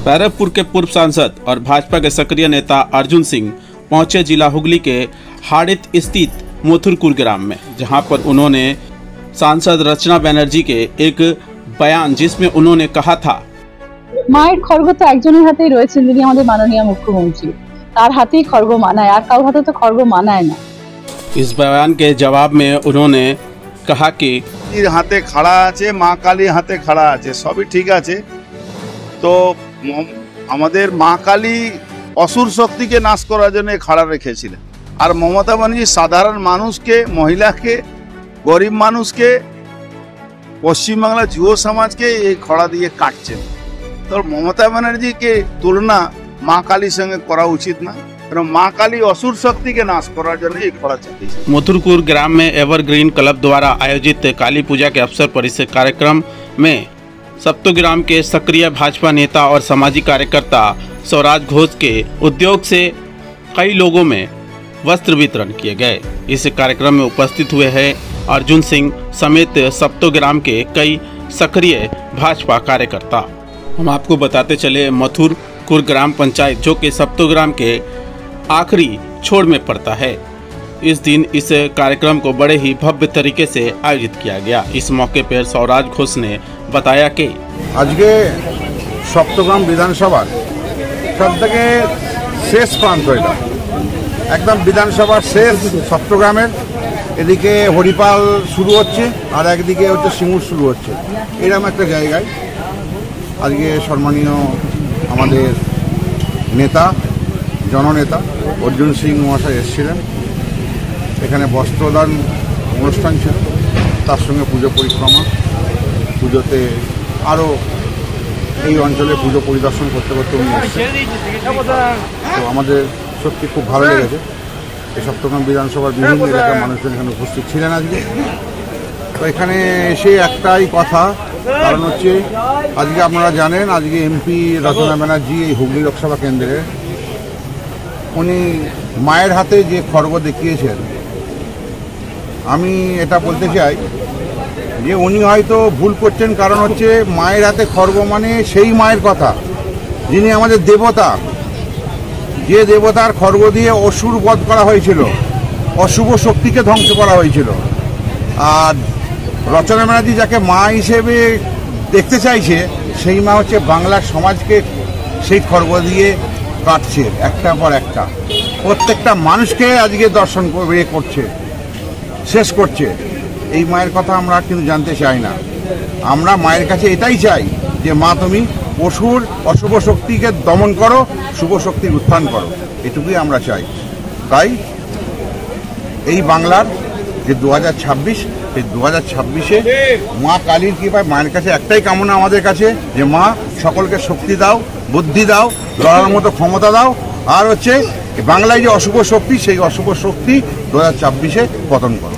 भैरवपुर के पूर्व सांसद और भाजपा के सक्रिय नेता अर्जुन सिंह पहुंचे जिला हुगली के हाड़ित स्थित मथुरपुर ग्राम में, जहां पर उन्होंने सांसद रचना बनर्जी के एक बयान जिसमें उन्होंने कहा था, माয়ের খড়গ তো একজনের হাতেই রয়েছে, যিনি আমাদের মাননীয় মুখ্যমন্ত্রী, তার হাতেই খড়গ মানায়, আর কারোর হাতে তো খড়গ মানায় না। इस बयान के जवाब में उन्होंने कहा कि हाथे खड़ा आछे, माँ काली हाथे खड़ा आछे, सबই ठीक আছে। तो আমাদের মা কালী অসুর শক্তিকে নাশ করার জন্য খড়া রেখেছিলেন, আর মমতা ব্যানার্জি সাধারণ মানুষকে, মহিলাকে, গরিব মানুষকে, পশ্চিমবাংলা যুব সমাজকে এই খড়া দিয়ে কাটছেন। তো মমতা ব্যানার্জিকে তুলনা মা কালীর সঙ্গে করা উচিত না, কারণ মা কালী असुर शक्ति के नाश करार जন্য এই খড়া চালিয়েছে। मथुरपुर ग्राम में एवरग्रीन क्लब द्वारा आयोजित काली पूजा के अवसर पर इस कार्यक्रम में सप्तग्राम के सक्रिय भाजपा नेता और सामाजिक कार्यकर्ता स्वराज घोष के उद्योग से कई लोगों में वस्त्र वितरण किए गए। इस कार्यक्रम में उपस्थित हुए हैं अर्जुन सिंह समेत सप्तग्राम के कई सक्रिय भाजपा कार्यकर्ता। हम आपको बताते चले, मथुरपुर ग्राम पंचायत जो कि सप्तग्राम के आखिरी छोर में पड़ता है, इस दिन इस कार्यक्रम को बड़े ही भव्य तरीके से आयोजित किया गया। इस मौके पर स्वराज घोष ने बताया कि आज के सप्तग्राम विधानसभा सबथेके शेष प्रांत এটা একদম বিধানসভার শেষ সপ্তগ্রামের এদিকে হরিপাল শুরু হচ্ছে আর একদিকে হচ্ছে সিঙ্গুর শুরু হচ্ছে, এরকম একটা জায়গায় আজকে সম্মানীয় আমাদের নেতা জননেতা অর্জুন সিং মহাশয় এসেছিলেন। এখানে বস্ত্রদান অনুষ্ঠান ছিল, তার সঙ্গে পুজো পরিক্রমা, পুজোতে আরও এই অঞ্চলে পুজো পরিদর্শন করতে করতে উনি এসেছেন। তো আমাদের সত্যি খুব ভালো লেগেছে। এই সপ্তগ্রাম বিধানসভার বিভিন্ন এলাকার মানুষজন এখানে উপস্থিত ছিলেন আজকে। তো এখানে এসে একটাই কথা, কারণ হচ্ছে আজকে আপনারা জানেন আজকে এমপি রচনা ব্যানার্জি এই হুগলি লোকসভা কেন্দ্রে উনি মায়ের হাতে যে খড়গ দেখিয়েছেন, আমি এটা বলতে চাই যে উনি হয়তো ভুল করছেন। কারণ হচ্ছে মায়ের হাতে খড়গ মানে সেই মায়ের কথা যিনি আমাদের দেবতা, যে দেবতার খড়গ দিয়ে অসুর বধ করা হয়েছিল, অশুভ শক্তিকে ধ্বংস করা হয়েছিল। আর রচনা ব্যানার্জি যাকে মা হিসেবে দেখতে চাইছে, সেই মা হচ্ছে বাংলার সমাজকে সেই খড়গ দিয়ে কাটছে একটার পর একটা, প্রত্যেকটা মানুষকে আজকে দর্শন করছে, শেষ করছে। এই মায়ের কথা আমরা কিন্তু জানতে চাই না। আমরা মায়ের কাছে এটাই চাই যে মা তুমি অসুর অশুভ শক্তিকে দমন করো, শুভ শক্তির উত্থান করো, এটুকুই আমরা চাই। তাই এই বাংলার যে 2026, এই 2026-এ মা কালীর কৃপায় মায়ের কাছে একটাই কামনা আমাদের কাছে, যে মা সকলকে শক্তি দাও, বুদ্ধি দাও, লড়ার মতো ক্ষমতা দাও, আর হচ্ছে বাংলায় যে অশুভ শক্তি, সেই অশুভ শক্তি 2026-এ পতন করো।